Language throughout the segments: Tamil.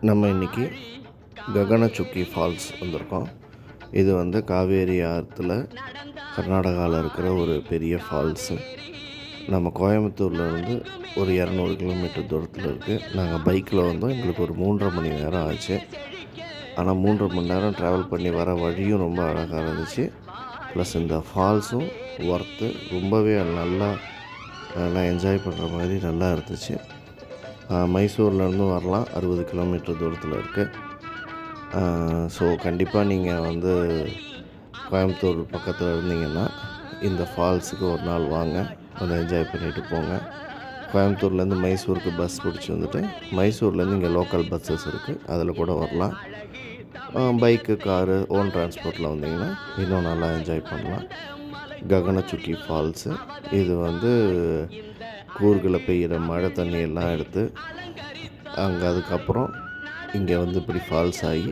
நம்ம இன்றைக்கி ககனச்சுக்கி ஃபால்ஸ் வந்திருக்கோம். இது வந்து காவேரி ஆற்றுல கர்நாடகாவில் இருக்கிற ஒரு பெரிய ஃபால்ஸு. நம்ம கோயம்புத்தூர்லேருந்து ஒரு 200 கிலோமீட்டர் தூரத்தில் இருக்குது. நாங்கள் பைக்கில் வந்தோம். எங்களுக்கு ஒரு 3.5 மணி நேரம் ஆச்சு. ஆனால் 3.5 மணி நேரம் ட்ராவல் பண்ணி வர வழியும் ரொம்ப அழகாக இருந்துச்சு. ப்ளஸ் இந்த ஃபால்ஸும் ஒர்த்து ரொம்பவே நல்லா என்ஜாய் பண்ணுற மாதிரி நல்லா இருந்துச்சு. மைசூர்லேருந்து வரலாம், 60 கிலோமீட்டர் தூரத்தில் இருக்குது. ஸோ கண்டிப்பாக நீங்கள் வந்து கோயம்புத்தூர் பக்கத்தில் இருந்தீங்கன்னா இந்த ஃபால்ஸுக்கு ஒரு நாள் வாங்க, வந்து என்ஜாய் பண்ணிவிட்டு போங்க. கோயம்புத்தூர்லேருந்து மைசூருக்கு பஸ் பிடிச்சி வந்துட்டு மைசூர்லேருந்து இங்கே லோக்கல் பஸ்ஸஸ் இருக்குது, அதில் கூட வரலாம். பைக்கு, காரு, ஓன் டிரான்ஸ்போர்ட்டில் வந்தீங்கன்னா இன்னும் நல்லா என்ஜாய் பண்ணலாம். ககனச்சுக்கி ஃபால்ஸு இது வந்து கூர்கில் பெய்கிற மழை தண்ணியெல்லாம் எடுத்து அங்கே அதுக்கப்புறம் இங்கே வந்து இப்படி ஃபால்ஸ் ஆகி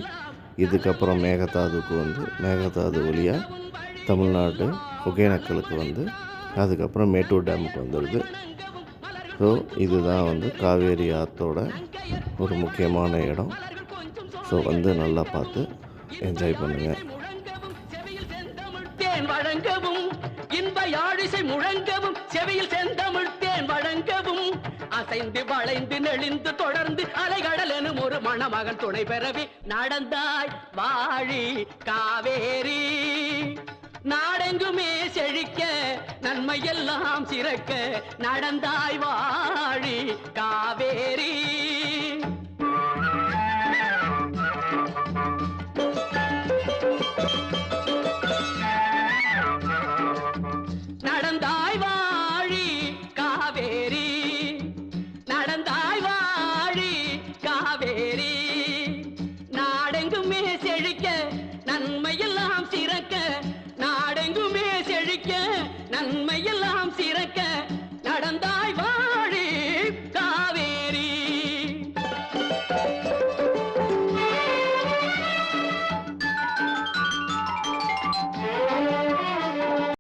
இதுக்கப்புறம் மேகதாதுக்கு வந்து மேகதாது வழியாக தமிழ்நாடு ஒகேனக்கலுக்கு வந்து அதுக்கப்புறம் மேட்டூர் டேமுக்கு வந்துடுது. ஸோ இதுதான் வந்து காவேரி ஆற்றோட ஒரு முக்கியமான இடம். ஸோ வந்து நல்லா பார்த்து என்ஜாய் பண்ணுங்கள். வழங்கவும் இன்ப யாழிசை முழங்கவும் செவியில் செந்தமிழ் தேன் வழங்கவும் அசைந்து வளைந்து நெளிந்து தொடர்ந்து அலைகடல் எனும் ஒரு மணமகன் துணை பெறவே நடந்தாய் வாழி காவேரி. நாடெங்குமே செழிக்க நன்மையெல்லாம் சிறக்க நடந்தாய் வாழி காவேரி. நடந்தாய் வாழி காவேரி, நடந்தாய் வாழி காவேரி. நாடெங்குமே செழிக்க நன்மையெல்லாம் சிறக்க